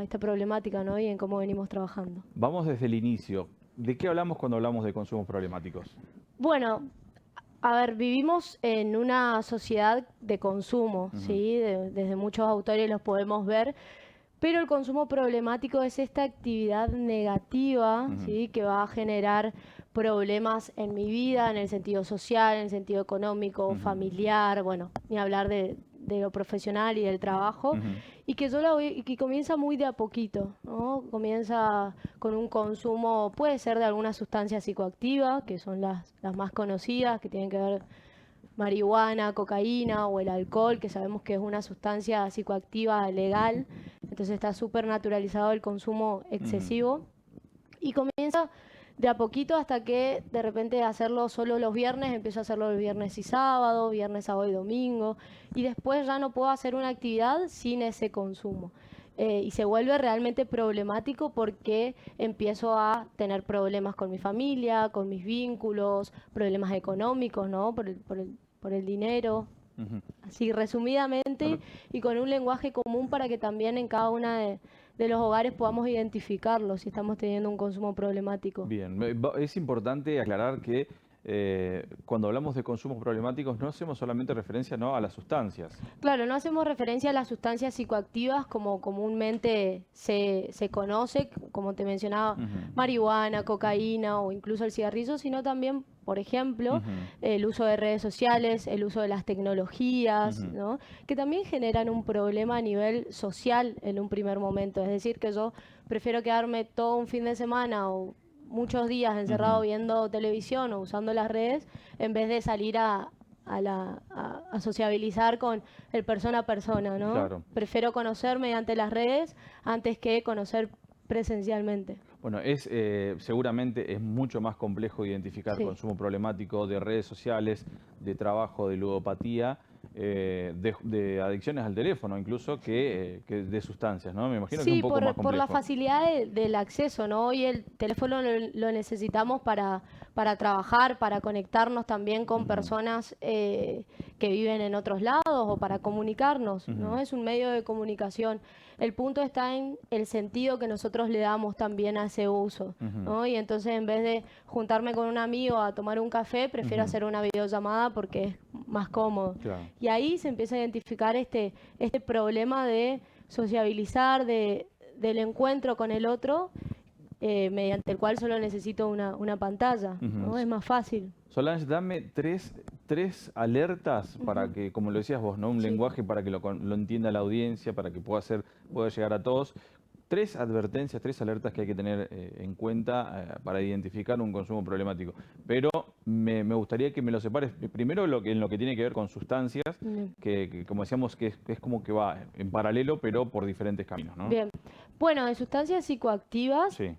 esta problemática, ¿no? Y en cómo venimos trabajando. Vamos desde el inicio. ¿De qué hablamos cuando hablamos de consumos problemáticos? Bueno, a ver, vivimos en una sociedad de consumo, Ujú, ¿sí? Desde muchos autores los podemos ver, pero el consumo problemático es esta actividad negativa, ujú, ¿sí? Que va a generar problemas en mi vida, en el sentido social, en el sentido económico, ujú, familiar, bueno, ni hablar de lo profesional y del trabajo, ujú, y que y que comienza muy de a poquito, ¿no? Comienza con un consumo, puede ser de alguna sustancia psicoactiva, que son las más conocidas, que tienen que ver marihuana, cocaína o el alcohol, que sabemos que es una sustancia psicoactiva legal, entonces está súper naturalizado el consumo ujú. excesivo y comienza de a poquito hasta que de repente hacerlo solo los viernes, empiezo a hacerlo el viernes y sábado, viernes, sábado y domingo, y después ya no puedo hacer una actividad sin ese consumo. Y se vuelve realmente problemático porque empiezo a tener problemas con mi familia, con mis vínculos, problemas económicos, ¿no? Por el dinero. Ujú. Así resumidamente Bueno, y con un lenguaje común para que también en cada una de los hogares podamos identificarlo si estamos teniendo un consumo problemático. bien, es importante aclarar que cuando hablamos de consumos problemáticos no hacemos solamente referencia, ¿no?, a las sustancias. Claro, no hacemos referencia a las sustancias psicoactivas como comúnmente se conoce, como te mencionaba, Ujú, marihuana, cocaína o incluso el cigarrillo, sino también, por ejemplo, ujú, el uso de redes sociales, el uso de las tecnologías, ujú, ¿no? Que también generan un problema a nivel social en un primer momento. Es decir, que yo prefiero quedarme todo un fin de semana o muchos días encerrado ujú. viendo televisión o usando las redes en vez de salir a sociabilizar con el persona a persona, ¿no? Claro. Prefiero conocer mediante las redes antes que conocer presencialmente. Bueno, seguramente es mucho más complejo identificar Sí. consumo problemático de redes sociales, de trabajo, de ludopatía, de adicciones al teléfono, incluso que de sustancias, ¿no? Me imagino que es un Sí, poco más por la complejo. facilidad del acceso, ¿no? Hoy el teléfono lo necesitamos para trabajar, para conectarnos también con Ujú, personas que viven en otros lados o para comunicarnos, ¿no? ujú, Es un medio de comunicación. El punto está en el sentido que nosotros le damos también a ese uso, ujú, ¿no? Y entonces en vez de juntarme con un amigo a tomar un café, prefiero ujú. hacer una videollamada porque es más cómodo. Claro. Y ahí se empieza a identificar este problema de sociabilizar, del encuentro con el otro, mediante el cual solo necesito una pantalla, Ujú. ¿no? Es más fácil. Solange, dame tres alertas para Ujú. que, como lo decías vos, ¿no? Un Sí. lenguaje para que lo entienda la audiencia, para que pueda llegar a todos. Tres advertencias, tres alertas que hay que tener en cuenta para identificar un consumo problemático. Pero me gustaría que me lo separes. Primero en lo que tiene que ver con sustancias, Bien. que como decíamos, que es como que va en paralelo, pero por diferentes caminos, ¿no? Bien. Bueno, de sustancias psicoactivas, Sí.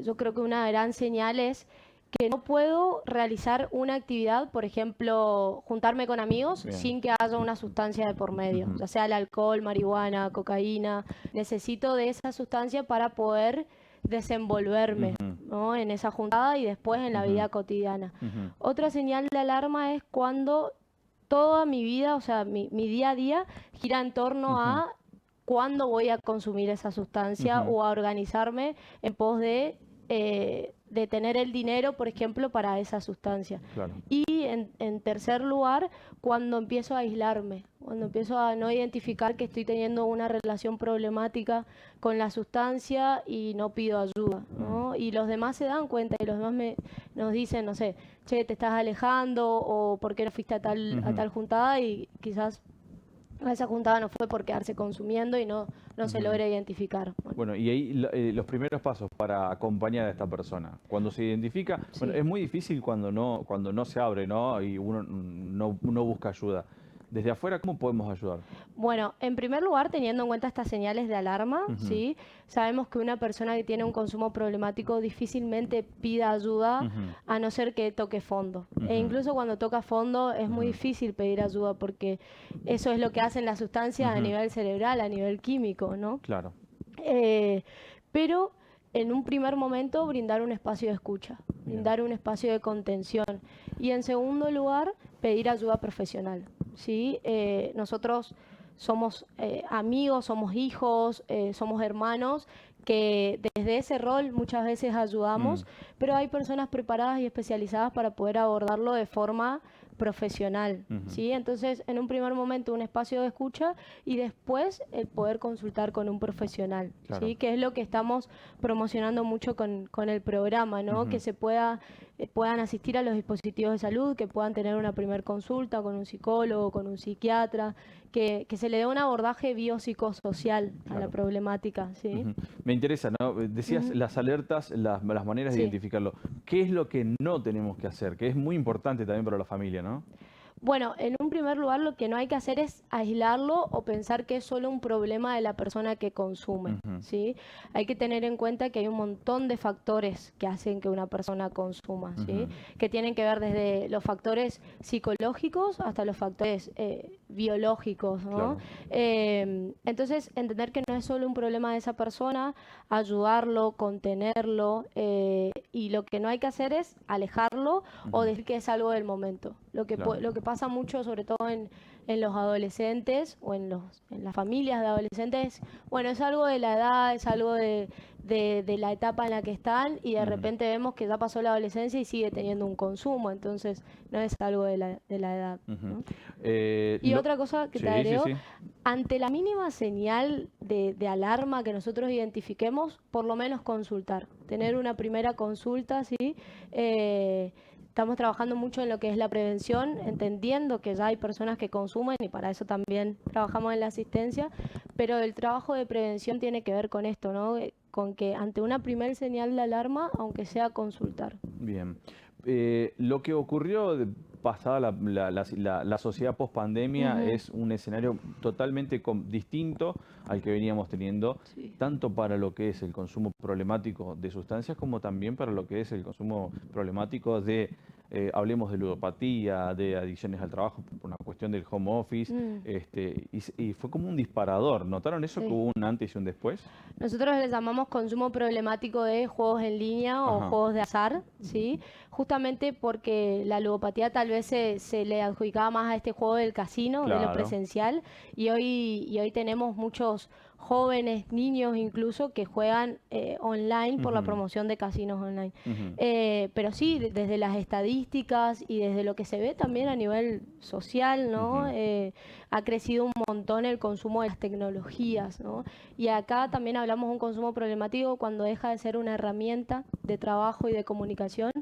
yo creo que una gran señal es que no puedo realizar una actividad, por ejemplo, juntarme con amigos Bien. sin que haya una sustancia de por medio, Ujú, ya sea el alcohol, marihuana, cocaína. Necesito de esa sustancia para poder desenvolverme, ujú, ¿no? En esa juntada y después en la ujú, vida cotidiana. ujú, Otra señal de alarma es cuando toda mi vida, o sea, mi día a día gira en torno ujú, a cuándo voy a consumir esa sustancia ujú. o a organizarme en pos de tener el dinero, por ejemplo, para esa sustancia. Claro. Y en tercer lugar, cuando empiezo a aislarme, cuando empiezo a no identificar que estoy teniendo una relación problemática con la sustancia y no pido ayuda, Mm, ¿no? Y los demás se dan cuenta y los demás nos dicen, no sé, che, te estás alejando o por qué no fuiste a ujú, tal juntada y quizás a esa juntada no fue por quedarse consumiendo y no se ujú. logra identificar. Bueno, Bueno, y ahí los primeros pasos para acompañar a esta persona. Cuando se identifica, bueno, sí. es muy difícil cuando no se abre, ¿no? Y uno no busca ayuda. Desde afuera, ¿cómo podemos ayudar? Bueno, en primer lugar, teniendo en cuenta estas señales de alarma, Ujú, ¿sí? Sabemos que una persona que tiene un consumo problemático difícilmente pida ayuda ujú, a no ser que toque fondo. E ujú, incluso cuando toca fondo es muy ujú, difícil pedir ayuda porque eso es lo que hacen las sustancias a ujú. nivel cerebral, a nivel químico, ¿no? Claro. Eh, pero en un primer momento brindar un espacio de escucha, Bien. brindar un espacio de contención y en segundo lugar pedir ayuda profesional. ¿Sí? Nosotros somos amigos, somos hijos, somos hermanos, que desde ese rol muchas veces ayudamos, pero hay personas preparadas y especializadas para poder abordarlo de forma profesional, ¿sí? Entonces, en un primer momento un espacio de escucha y después el poder consultar con un profesional, Claro. ¿sí? Que es lo que estamos promocionando mucho con el programa, ¿no? Que se puedan asistir a los dispositivos de salud, que puedan tener una primer consulta con un psicólogo, con un psiquiatra, que se le dé un abordaje biopsicosocial a la problemática, ¿sí? Me interesa, ¿no? Decías las alertas, las maneras de Sí. identificarlo. ¿Qué es lo que no tenemos que hacer? Que es muy importante también para la familia, ¿no? Bueno, en un primer lugar lo que no hay que hacer es aislarlo o pensar que es solo un problema de la persona que consume, ¿sí? Hay que tener en cuenta que hay un montón de factores que hacen que una persona consuma, ¿sí? Que tienen que ver desde los factores psicológicos hasta los factores biológicos, ¿no? Claro. Entonces, entender que no es solo un problema de esa persona, ayudarlo, contenerlo, y lo que no hay que hacer es alejarlo o decir que es algo del momento. Lo que pasa mucho, sobre todo en los adolescentes o en las familias de adolescentes, bueno, es algo de la edad, es algo de la etapa en la que están y de repente vemos que ya pasó la adolescencia y sigue teniendo un consumo, entonces no es algo de la edad, ¿no? Y otra cosa que te agrego, ante la mínima señal de alarma que nosotros identifiquemos, por lo menos consultar, tener una primera consulta, ¿sí? Estamos trabajando mucho en lo que es la prevención, entendiendo que ya hay personas que consumen y para eso también trabajamos en la asistencia, pero el trabajo de prevención tiene que ver con esto, ¿no? Con que ante una primer señal de alarma, aunque sea consultar. Bien. Lo que ocurrió pasada la sociedad post-pandemia es un escenario totalmente distinto al que veníamos teniendo, tanto para lo que es el consumo problemático de sustancias como también para lo que es el consumo problemático de, hablemos de ludopatía, de adicciones al trabajo, por una cuestión del home office, y fue como un disparador. ¿Notaron eso, que hubo un antes y un después? Nosotros le llamamos consumo problemático de juegos en línea o juegos de azar, ¿sí? Justamente porque la ludopatía tal vez se le adjudicaba más a este juego del casino, de lo presencial, y hoy tenemos muchos jóvenes, niños incluso, que juegan online por la promoción de casinos online. Pero sí, desde las estadísticas y desde lo que se ve también a nivel social, ¿no? Ha crecido un montón el consumo de las tecnologías, ¿no? Y acá también hablamos de un consumo problemático cuando deja de ser una herramienta de trabajo y de comunicación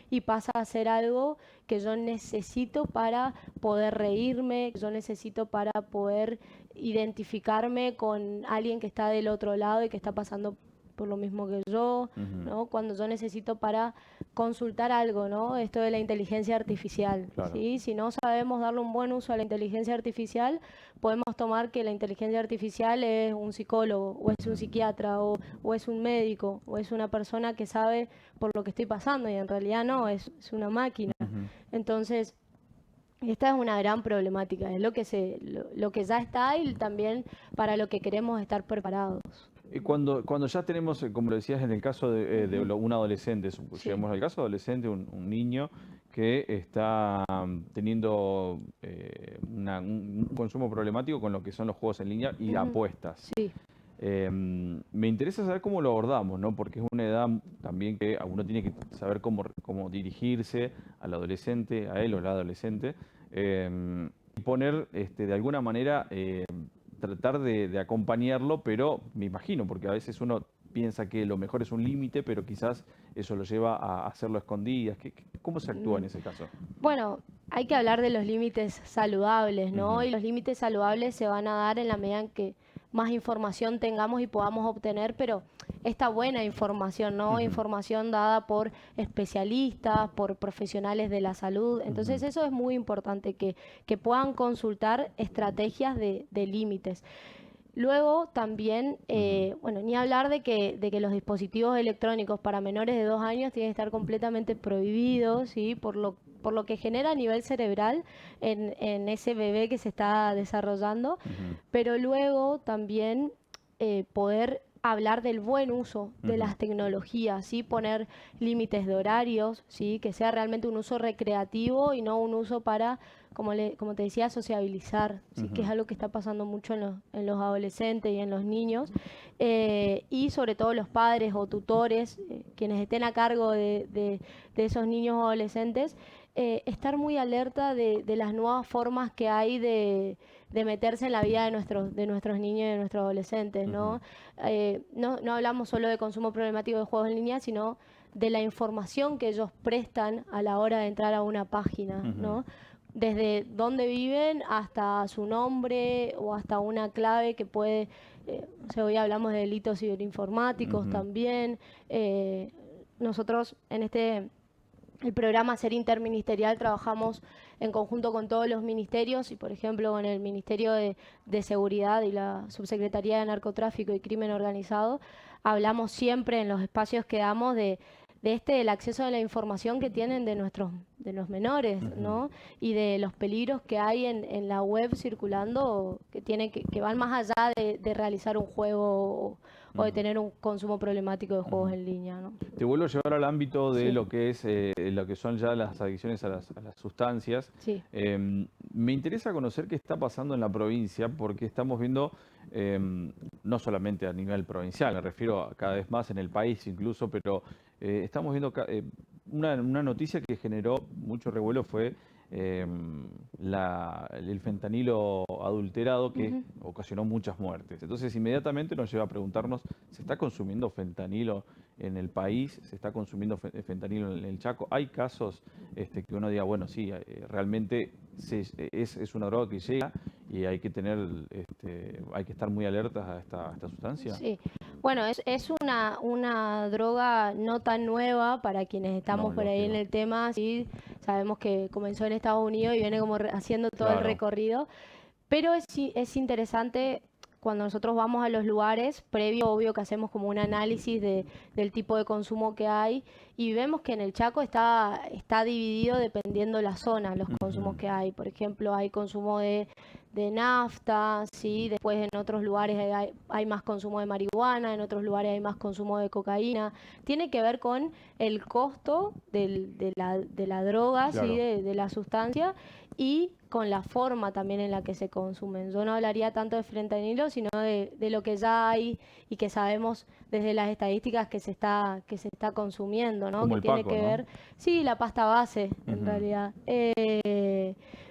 y pasa a ser algo que yo necesito para poder reírme, que yo necesito para poder identificarme con alguien que está del otro lado y que está pasando por lo mismo que yo, ¿no? Cuando yo necesito para consultar algo, ¿no? Esto de la inteligencia artificial, ¿sí? Si no sabemos darle un buen uso a la inteligencia artificial, podemos tomar que la inteligencia artificial es un psicólogo, o es un psiquiatra, o es un médico, o es una persona que sabe por lo que estoy pasando, y en realidad no, es una máquina. Entonces, esta es una gran problemática, es lo que ya está y también para lo que queremos estar preparados. Y cuando ya tenemos, como lo decías en el caso de un adolescente, llegamos al caso de adolescente, un niño que está teniendo un consumo problemático con lo que son los juegos en línea y apuestas. Me interesa saber cómo lo abordamos, ¿no? Porque es una edad también que uno tiene que saber cómo dirigirse al adolescente, a él o la adolescente, y poner de alguna manera, tratar de acompañarlo, pero me imagino, porque a veces uno piensa que lo mejor es un límite, pero quizás eso lo lleva a hacerlo a escondidas. ¿Cómo se actúa en ese caso? Bueno, hay que hablar de los límites saludables, ¿no? Y los límites saludables se van a dar en la medida en que más información tengamos y podamos obtener, pero esta buena información, ¿no? Información dada por especialistas, por profesionales de la salud. Entonces eso es muy importante, que puedan consultar estrategias de límites. Luego también, bueno, ni hablar de que los dispositivos electrónicos para menores de 2 años tienen que estar completamente prohibidos, ¿sí? Por lo que genera a nivel cerebral en ese bebé que se está desarrollando, pero luego también poder hablar del buen uso de las tecnologías, ¿sí? Poner límites de horarios, ¿sí? Que sea realmente un uso recreativo y no un uso para, como te decía, sociabilizar, ¿sí? Que es algo que está pasando mucho en los adolescentes y en los niños. Y sobre todo los padres o tutores, quienes estén a cargo de esos niños o adolescentes, estar muy alerta de las nuevas formas que hay de meterse en la vida de nuestros niños y de nuestros adolescentes, ¿no? No hablamos solo de consumo problemático de juegos en línea, sino de la información que ellos prestan a la hora de entrar a una página, ¿no? Desde dónde viven hasta su nombre o hasta una clave que puede, o sea, hoy hablamos de delitos ciberinformáticos también. Nosotros en el programa Ser Interministerial trabajamos en conjunto con todos los ministerios y, por ejemplo, con el Ministerio de Seguridad y la Subsecretaría de Narcotráfico y Crimen Organizado, hablamos siempre en los espacios que damos del acceso a la información que tienen de los menores, ¿no? Y de los peligros que hay en la web circulando que van más allá de realizar un juego o de tener un consumo problemático de juegos en línea, ¿no? Te vuelvo a llevar al ámbito de Sí. lo que es lo que son ya las adicciones a las sustancias. Sí. Me interesa conocer qué está pasando en la provincia, porque estamos viendo, no solamente a nivel provincial, me refiero a cada vez más en el país incluso, pero estamos viendo una noticia que generó mucho revuelo fue el fentanilo adulterado que ocasionó muchas muertes. Entonces inmediatamente nos lleva a preguntarnos, ¿se está consumiendo fentanilo en el país? ¿Se está consumiendo fentanilo en el Chaco? ¿Hay casos que uno diga, bueno, sí, realmente es una droga que llega y hay que hay que estar muy alertas a esta sustancia? Sí, bueno, es una droga no tan nueva para quienes estamos No, por ahí en lógico. el tema, sí, sabemos que comenzó en Estados Unidos y viene como haciendo todo el Claro. recorrido, pero es interesante cuando nosotros vamos a los lugares, previo, obvio que hacemos como un análisis del tipo de consumo que hay y vemos que en el Chaco está dividido dependiendo la zona, los consumos que hay. Por ejemplo, hay consumo de nafta, ¿sí? Después en otros lugares hay más consumo de marihuana, en otros lugares hay más consumo de cocaína. Tiene que ver con el costo de la droga, ¿sí? Claro. De la sustancia y con la forma también en la que se consumen. Yo no hablaría tanto de fentanilo, sino de lo que ya hay y que sabemos desde las estadísticas que se está consumiendo, ¿no? Como Que el tiene Paco, que ¿no? ver, sí, la pasta base, en realidad.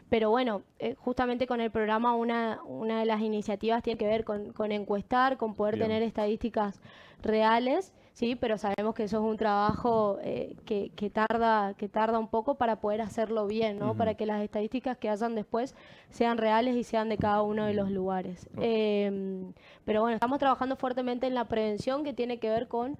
Pero bueno, justamente con el programa una de las iniciativas tiene que ver con encuestar, con poder Bien. tener estadísticas reales, sí, pero sabemos que eso es un trabajo que tarda un poco para poder hacerlo bien, ¿no? Para que las estadísticas que hayan después sean reales y sean de cada uno de los lugares. Pero bueno, estamos trabajando fuertemente en la prevención que tiene que ver con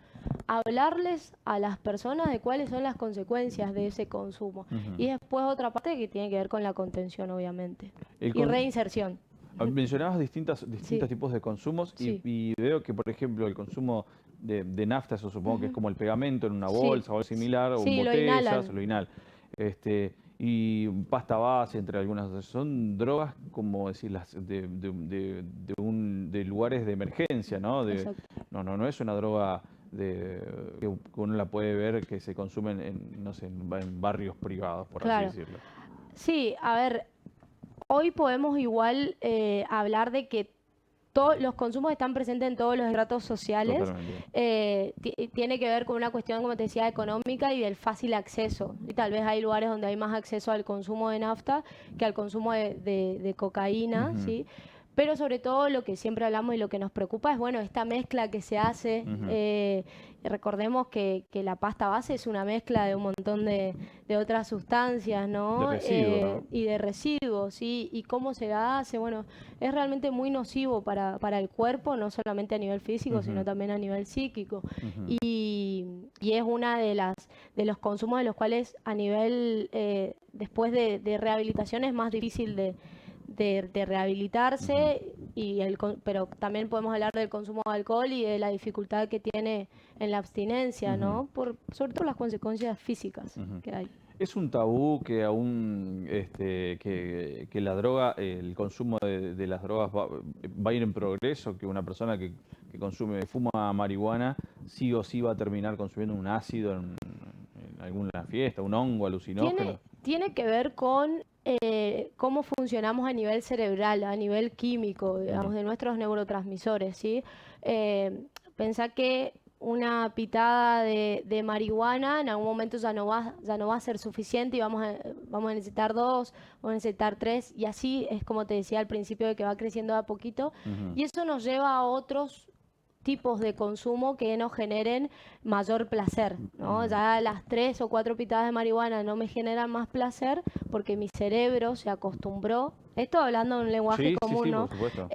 hablarles a las personas de cuáles son las consecuencias de ese consumo. Y después otra parte que tiene que ver con la contención, obviamente. El Y con- reinserción. Mencionabas distintos Sí, tipos de consumos sí. y veo que, por ejemplo, el consumo de nafta, eso supongo que es como el pegamento en una Sí, bolsa o algo similar, o en sí, lo botellas, inhalan. lo inhal. Y pasta base, entre algunas. Son drogas, como decir, de lugares de emergencia, ¿no? Exacto. No es una droga que uno la puede ver que se consumen no sé, en barrios privados, por así Claro. decirlo. Sí, a ver, hoy podemos igual hablar de que los consumos están presentes en todos los estratos sociales. Totalmente. Tiene que ver con una cuestión, como te decía, económica y del fácil acceso. Y tal vez hay lugares donde hay más acceso al consumo de nafta que al consumo de cocaína, ¿sí? Pero sobre todo lo que siempre hablamos y lo que nos preocupa es, bueno, esta mezcla que se hace. Recordemos que la pasta base es una mezcla de un montón de otras sustancias, De ¿no? residuos, ¿no? Y de residuos, ¿sí? Y cómo se la hace, bueno, es realmente muy nocivo para el cuerpo, no solamente a nivel físico, sino también a nivel psíquico. Y es una de los consumos de los cuales a nivel, después de rehabilitación es más difícil de rehabilitarse, pero también podemos hablar del consumo de alcohol y de la dificultad que tiene en la abstinencia, ¿no? Sobre todo las consecuencias físicas que hay. Es un tabú que aún que la droga, el consumo de las drogas va a ir en progreso, que una persona que que consume, fuma marihuana, sí o sí va a terminar consumiendo un ácido en alguna fiesta, un hongo alucinógeno? Tiene que ver con cómo funcionamos a nivel cerebral, a nivel químico, digamos, de nuestros neurotransmisores, ¿sí? Pensá que una pitada de marihuana en algún momento ya no va a ser suficiente y vamos a necesitar dos, vamos a necesitar tres, y así es como te decía al principio, de que va creciendo de a poquito, y eso nos lleva a otros tipos de consumo que nos generen mayor placer, ¿no? Ya las 3 o 4 pitadas de marihuana no me generan más placer porque mi cerebro se acostumbró, esto hablando en un lenguaje Sí, sí, común, sí, por ¿no? supuesto.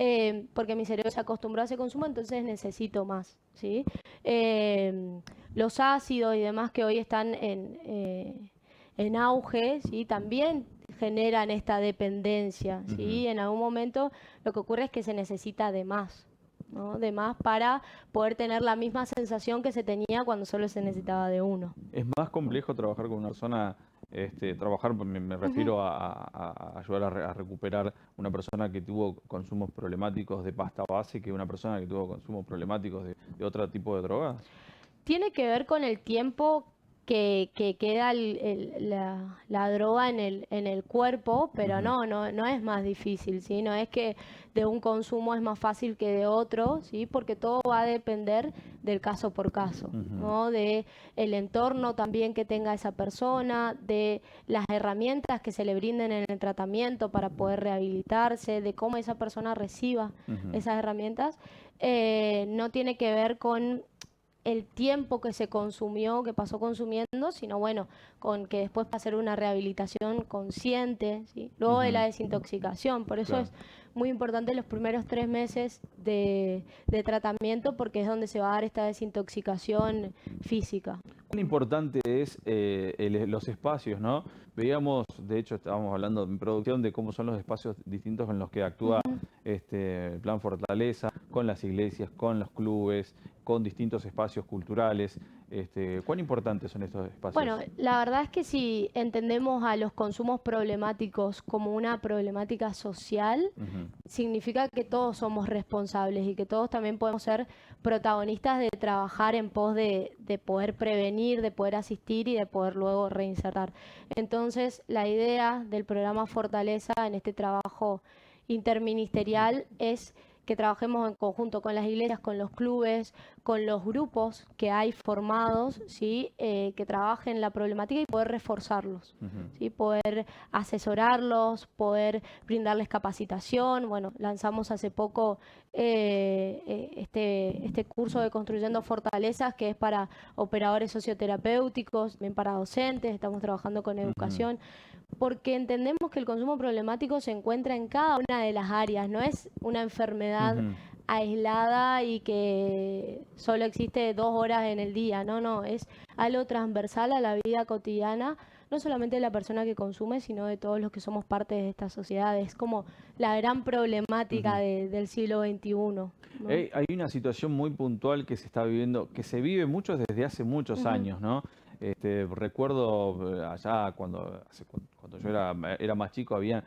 Porque mi cerebro se acostumbró a ese consumo, entonces necesito más, ¿sí? Eh, los ácidos y demás que hoy están en auge, ¿sí? También generan esta dependencia, ¿sí? En algún momento lo que ocurre es que se necesita de más, ¿no? De más para poder tener la misma sensación que se tenía cuando solo se necesitaba de uno. Es más complejo trabajar con una persona, trabajar, me Ujú. refiero a ayudar a recuperar una persona que tuvo consumos problemáticos de pasta base que una persona que tuvo consumos problemáticos de otro tipo de drogas. Tiene que ver con el tiempo que queda la droga en el cuerpo, pero Ujú, no es más difícil, ¿sí? No es que de un consumo es más fácil que de otro, ¿sí? Porque todo va a depender del caso por caso, ujú, ¿no? De el entorno también que tenga esa persona, de las herramientas que se le brinden en el tratamiento para poder rehabilitarse, de cómo esa persona reciba ujú. esas herramientas. No tiene que ver con el tiempo que se consumió, que pasó consumiendo, sino bueno, con que después va a ser una rehabilitación consciente, ¿sí? Luego de la Ujú, desintoxicación. Por eso claro. es muy importante los primeros 3 meses de tratamiento, porque es donde se va a dar esta desintoxicación física. Cuán importante es los espacios, ¿no? Veíamos, de hecho, estábamos hablando en producción de cómo son los espacios distintos en los que actúa Ujú. el Plan Fortaleza, con las iglesias, con los clubes, con distintos espacios culturales. ¿Cuán importantes son estos Bueno, espacios? la verdad es que si entendemos a los consumos problemáticos como una problemática social, Ujú, significa que todos somos responsables y que todos también podemos ser protagonistas de trabajar en pos de poder prevenir, de poder asistir y de poder luego reinsertar. Entonces, la idea del programa Fortaleza en este trabajo interministerial es que trabajemos en conjunto con las iglesias, con los clubes, con los grupos que hay formados, ¿sí? Que trabajen la problemática y poder reforzarlos, ujú. ¿sí? Poder asesorarlos, poder brindarles capacitación. Bueno, lanzamos hace poco este curso de Construyendo Fortalezas, que es para operadores socioterapéuticos, también para docentes, estamos trabajando con Ujú, educación, porque entendemos que el consumo problemático se encuentra en cada una de las áreas, no es una enfermedad ujú. aislada y que solo existe 2 horas en el día, no, es algo transversal a la vida cotidiana, no solamente de la persona que consume, sino de todos los que somos parte de esta sociedad. Es como la gran problemática Ujú. del siglo XXI, ¿no? Hay una situación muy puntual que se está viviendo, que se vive mucho desde hace muchos Ujú. años, ¿no? Recuerdo allá cuando yo era más chico, había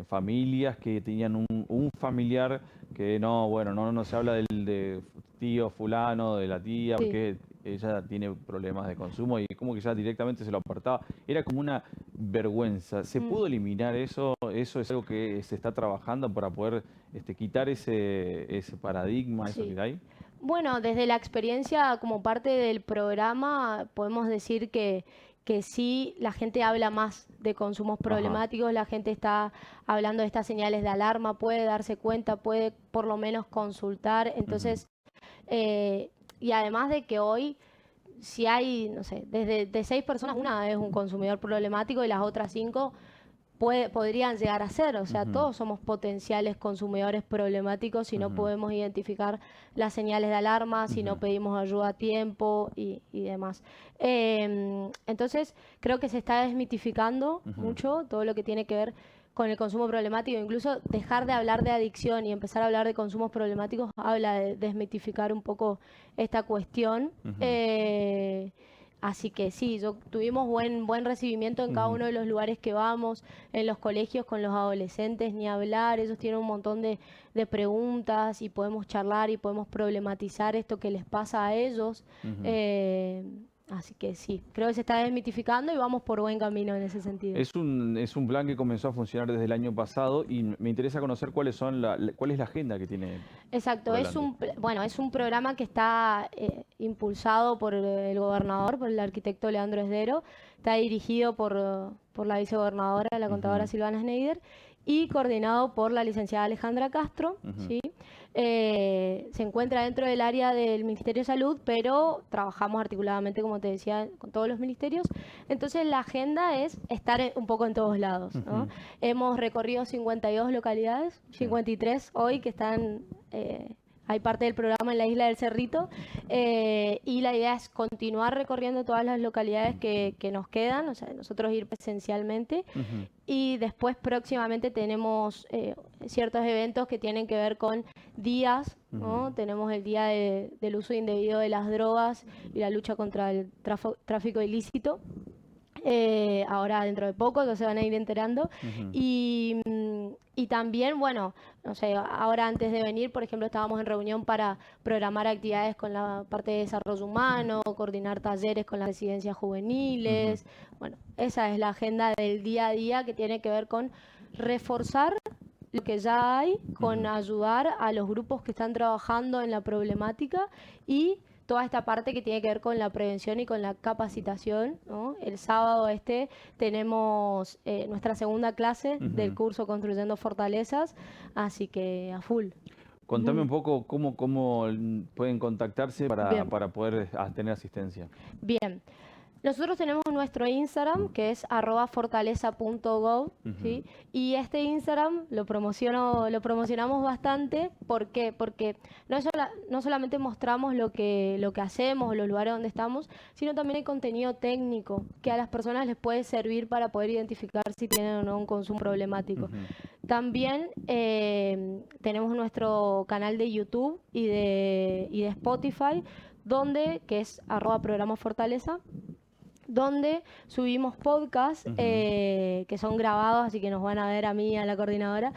familias que tenían un familiar que no, bueno, no se habla del de tío fulano, de la tía, Sí. porque ella tiene problemas de consumo y como que ya directamente se lo apartaba. Era como una vergüenza. ¿Se Mm. pudo eliminar eso? ¿Eso es algo que se está trabajando para poder quitar ese paradigma, eso Sí. que hay? Bueno, desde la experiencia como parte del programa, podemos decir que sí, la gente habla más de consumos Ajá. problemáticos, la gente está hablando de estas señales de alarma, puede darse cuenta, puede por lo menos consultar. Ujú, Entonces, eh, y además de que hoy, si hay, no sé, desde de 6 personas, una es un consumidor problemático y las otras 5 podrían llegar a ser. O sea, ujú, todos somos potenciales consumidores problemáticos si no ujú, podemos identificar las señales de alarma, si no ujú, pedimos ayuda a tiempo y demás. Entonces, creo que se está desmitificando ujú. mucho todo lo que tiene que ver con el consumo problemático. Incluso dejar de hablar de adicción y empezar a hablar de consumos problemáticos habla de desmitificar un poco esta cuestión. Ujú. Así que sí, tuvimos buen recibimiento en cada uno de los lugares que vamos, en los colegios con los adolescentes, ni hablar, ellos tienen un montón de preguntas y podemos charlar y podemos problematizar esto que les pasa a ellos. Así que sí, creo que se está desmitificando y vamos por buen camino en ese sentido. Es un plan que comenzó a funcionar desde el año pasado y me interesa conocer cuál es la agenda que tiene. Exacto, por es delante. es un programa que está impulsado por el gobernador, por el arquitecto Leandro Esdero, está dirigido por la vicegobernadora, la contadora Silvana Schneider, y coordinado por la licenciada Alejandra Castro, ¿sí? Se encuentra dentro del área del Ministerio de Salud, pero trabajamos articuladamente, como te decía, con todos los ministerios. Entonces la agenda es estar un poco en todos lados, ¿no? Hemos recorrido 52 localidades, 53 hoy que están... hay parte del programa en la isla del Cerrito y la idea es continuar recorriendo todas las localidades que nos quedan, o sea, nosotros ir presencialmente y después próximamente tenemos ciertos eventos que tienen que ver con días, ¿no? Tenemos el día del uso indebido de las drogas y la lucha contra el tráfico ilícito. Ahora dentro de poco ya se van a ir enterando y también, bueno, no sé, ahora antes de venir, por ejemplo, estábamos en reunión para programar actividades con la parte de desarrollo humano, coordinar talleres con las residencias juveniles. Bueno, esa es la agenda del día a día que tiene que ver con reforzar lo que ya hay, con ayudar a los grupos que están trabajando en la problemática y toda esta parte que tiene que ver con la prevención y con la capacitación, ¿no? El sábado tenemos nuestra segunda clase del curso Construyendo Fortalezas, así que a full. Contame un poco cómo pueden contactarse Bien. para poder tener asistencia. Bien. Nosotros tenemos nuestro Instagram, que es @fortaleza.gov, ¿sí? Y este Instagram lo promocionamos bastante. ¿Por qué? Porque no solamente mostramos lo que hacemos o los lugares donde estamos, sino también hay contenido técnico que a las personas les puede servir para poder identificar si tienen o no un consumo problemático. También tenemos nuestro canal de YouTube y de Spotify, que es @programa Fortaleza, donde subimos podcasts que son grabados, así que nos van a ver a mí y a la coordinadora,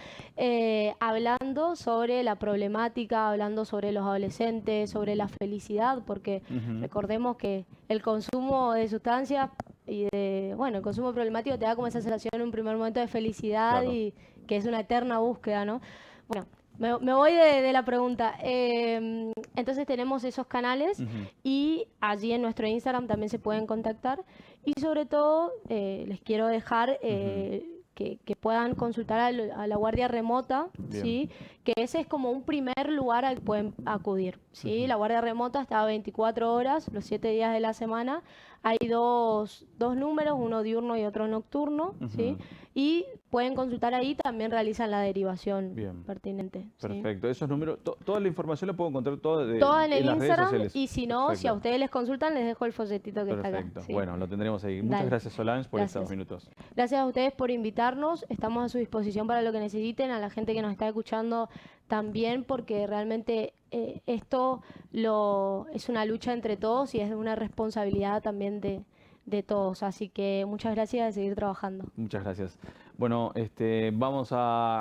hablando sobre la problemática, hablando sobre los adolescentes, sobre la felicidad, porque recordemos que el consumo de sustancias el consumo problemático te da como esa sensación en un primer momento de felicidad y que es una eterna búsqueda, ¿no? Bueno, me voy de la pregunta. Entonces tenemos esos canales y allí en nuestro Instagram también se pueden contactar. Y sobre todo les quiero dejar que puedan consultar a la guardia remota, ¿sí? Que ese es como un primer lugar al que pueden acudir, ¿sí? La guardia remota está 24 horas, los 7 días de la semana. Hay dos números, uno diurno y otro nocturno, ¿sí? Y pueden consultar ahí, también realizan la derivación pertinente. Perfecto. ¿Sí? Esos números, toda la información la puedo encontrar toda en el las redes Instagram, sociales. Y si no, si a ustedes les consultan, les dejo el folletito que está acá. ¿Sí? Bueno, lo tendremos ahí. Muchas gracias, Solange, por estos minutos. Gracias a ustedes por invitarnos. Estamos a su disposición para lo que necesiten, a la gente que nos está escuchando también, porque realmente esto es una lucha entre todos y es una responsabilidad también de todos. Así que muchas gracias y a seguir trabajando. Muchas gracias. Bueno, vamos a